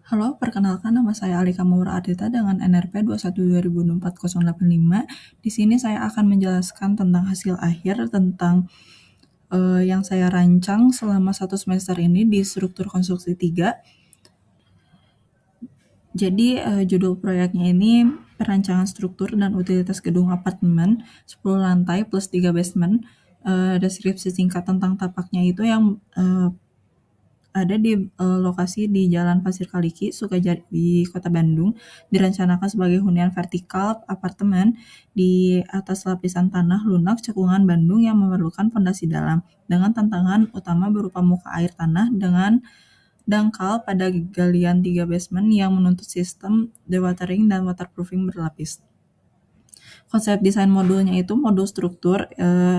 Halo, perkenalkan nama saya Alika Maura Ardita dengan NRP 212024-085. Di sini saya akan menjelaskan tentang hasil akhir tentang yang saya rancang selama 1 semester ini di struktur konstruksi 3. Jadi judul proyeknya ini perancangan struktur dan utilitas gedung apartemen 10 lantai plus 3 basement. Deskripsi singkat tentang tapaknya itu yang ada di lokasi di Jalan Pasir Kaliki, Sukajadi di Kota Bandung, direncanakan sebagai hunian vertikal apartemen di atas lapisan tanah lunak cekungan Bandung yang memerlukan fondasi dalam, dengan tantangan utama berupa muka air tanah dengan dangkal pada galian 3 basement yang menuntut sistem dewatering dan waterproofing berlapis. Konsep desain modulnya itu modul struktur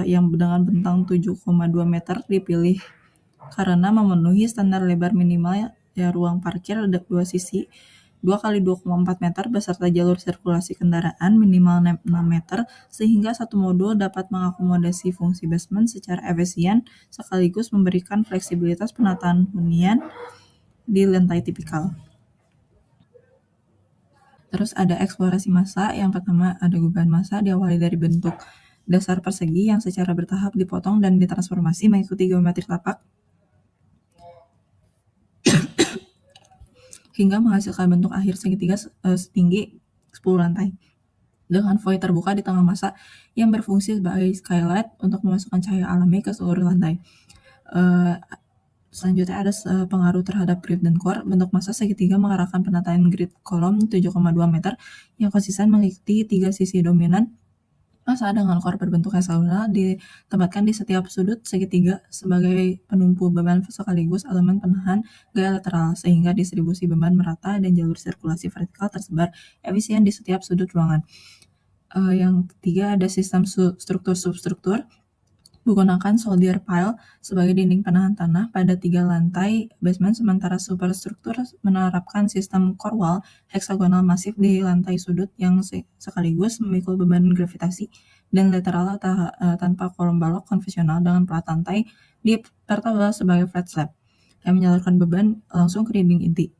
yang dengan bentang 7,2 meter dipilih karena memenuhi standar lebar minimal ruang parkir ada 2 sisi 2 kali 2,4 meter beserta jalur sirkulasi kendaraan minimal 6 meter sehingga satu modul dapat mengakomodasi fungsi basement secara efisien sekaligus memberikan fleksibilitas penataan hunian di lantai tipikal. Terus ada eksplorasi massa. Yang pertama ada gubahan massa diawali dari bentuk dasar persegi yang secara bertahap dipotong dan ditransformasi mengikuti geometri tapak hingga menghasilkan bentuk akhir segitiga setinggi 10 lantai dengan void terbuka di tengah massa yang berfungsi sebagai skylight untuk memasukkan cahaya alami ke seluruh lantai. Selanjutnya ada pengaruh terhadap grid dan core. Bentuk massa segitiga mengarahkan penataan grid kolom 7,2 meter yang konsisten mengikuti 3 sisi dominan. Massa dengan core berbentuk hexagonal ditempatkan di setiap sudut segitiga sebagai penumpu beban sekaligus elemen penahan gaya lateral sehingga distribusi beban merata dan jalur sirkulasi vertikal tersebar efisien di setiap sudut ruangan. Yang ketiga ada sistem struktur substruktur menggunakan soldier pile sebagai dinding penahan tanah pada 3 lantai basement, sementara superstruktur menerapkan sistem core wall heksagonal masif di lantai sudut yang sekaligus memikul beban gravitasi dan lateral tanpa kolom balok konvensional dengan plat lantai dipertebal sebagai flat slab yang menyalurkan beban langsung ke dinding inti.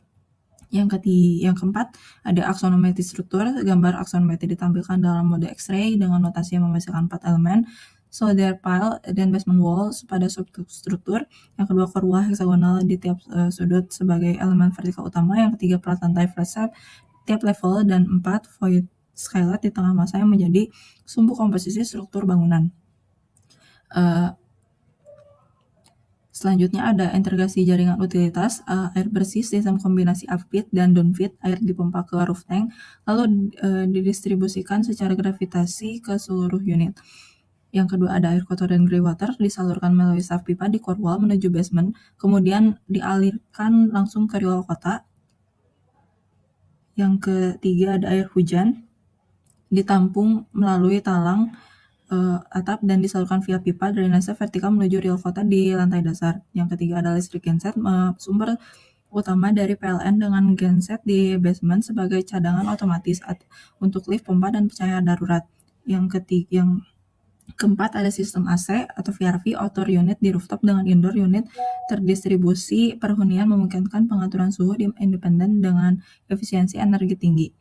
Yang keempat, ada aksonometri struktur. Gambar aksonometri ditampilkan dalam mode X-ray dengan notasi yang menghasilkan 4 elemen, soldier pile dan basement wall pada substruktur. Yang kedua, core wall heksagonal di tiap sudut sebagai elemen vertikal utama. Yang ketiga, plat lantai flat slab tiap level. Dan 4, void skylight di tengah massa yang menjadi sumbu komposisi struktur bangunan. Selanjutnya ada integrasi jaringan utilitas, air bersih, sistem kombinasi upfit dan downfit, air dipompa ke roof tank, lalu didistribusikan secara gravitasi ke seluruh unit. Yang kedua ada air kotor dan grey water disalurkan melalui shaft pipa di core wall menuju basement, kemudian dialirkan langsung ke riol kota. Yang ketiga ada air hujan ditampung melalui talang atap dan disalurkan via pipa drainase vertikal menuju riol kota di lantai dasar. Yang ketiga ada listrik genset, sumber utama dari PLN dengan genset di basement sebagai cadangan otomatis untuk lift, pompa, dan cahaya darurat. Yang keempat ada sistem AC atau VRV outdoor unit di rooftop dengan indoor unit terdistribusi per hunian memungkinkan pengaturan suhu independen dengan efisiensi energi tinggi.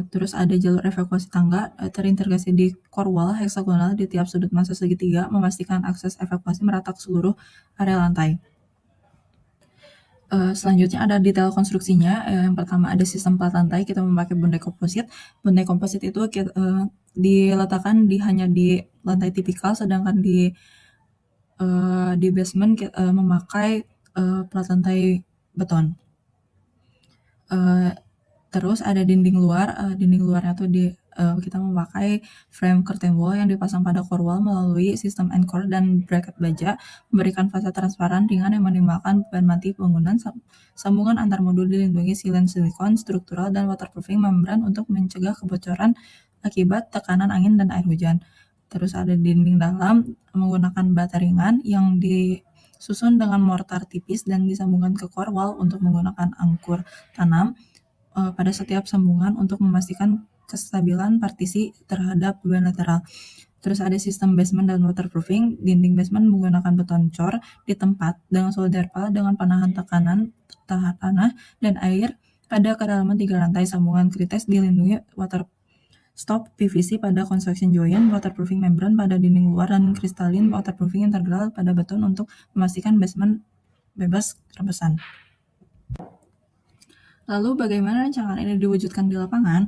Terus ada jalur evakuasi tangga terintegrasi di core wall heksagonal di tiap sudut massa segitiga memastikan akses evakuasi merata ke seluruh area lantai. Selanjutnya ada detail konstruksinya. Yang pertama ada sistem plat lantai, kita memakai bondai komposit. Bondai komposit itu diletakkan hanya di lantai tipikal, sedangkan di basement memakai plat lantai beton. Terus ada dinding luar. Dinding luarnya tuh kita memakai frame curtain wall yang dipasang pada core wall melalui sistem anchor dan bracket baja, memberikan fasa transparan ringan yang minimalkan beban mati bangunan. Sambungan antar modul dilindungi silen silikon struktural dan waterproofing membran untuk mencegah kebocoran akibat tekanan angin dan air hujan. Terus ada dinding dalam menggunakan bata ringan yang disusun dengan mortar tipis dan disambungkan ke core wall untuk menggunakan angkur tanam pada setiap sambungan untuk memastikan kestabilan partisi terhadap beban lateral. Terus ada sistem basement dan waterproofing. Dinding basement menggunakan beton cor di tempat dengan solder pile dengan penahan tekanan tanah dan air pada kedalaman 3 lantai. Sambungan kritis dilindungi water stop PVC pada construction joint, waterproofing membrane pada dinding luar, dan kristalin waterproofing integral pada beton untuk memastikan basement bebas rebesan. Lalu bagaimana rancangan ini diwujudkan di lapangan?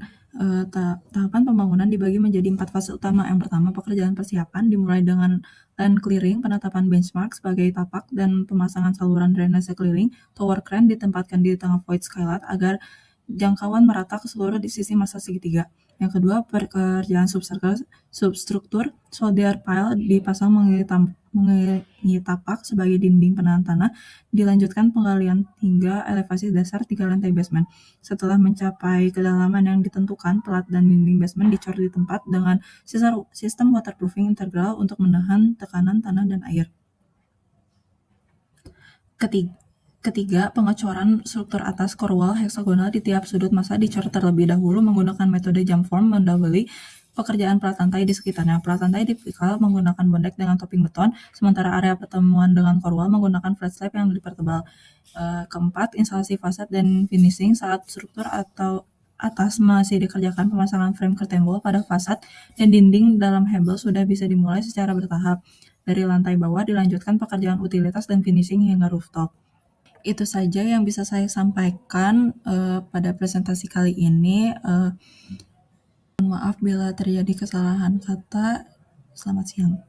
Tahapan pembangunan dibagi menjadi 4 fase utama. Yang pertama, pekerjaan persiapan dimulai dengan land clearing, penetapan benchmark sebagai tapak, dan pemasangan saluran drainase keliling. Tower crane ditempatkan di tengah void skylight agar jangkauan merata ke seluruh di sisi masa segitiga. Yang kedua, pekerjaan substruktur, solder pile dipasang mengelilingi tapak sebagai dinding penahan tanah, dilanjutkan penggalian hingga elevasi dasar 3 lantai basement. Setelah mencapai kedalaman yang ditentukan, pelat dan dinding basement dicor di tempat dengan sistem waterproofing integral untuk menahan tekanan tanah dan air. Ketiga, pengecoran struktur atas core wall heksagonal di tiap sudut massa dicor terlebih dahulu menggunakan metode jump form mendahului pekerjaan pelat lantai di sekitarnya. Pelat lantai tipikal menggunakan bondek dengan topping beton, sementara area pertemuan dengan core wall menggunakan flat slab yang dipertebal. Keempat, instalasi fasad dan finishing. Saat struktur atau atas masih dikerjakan, pemasangan frame curtain wall pada fasad dan dinding dalam hebel sudah bisa dimulai secara bertahap. Dari lantai bawah dilanjutkan pekerjaan utilitas dan finishing hingga rooftop. Itu saja yang bisa saya sampaikan pada presentasi kali ini. Mohon maaf bila terjadi kesalahan kata. Selamat siang.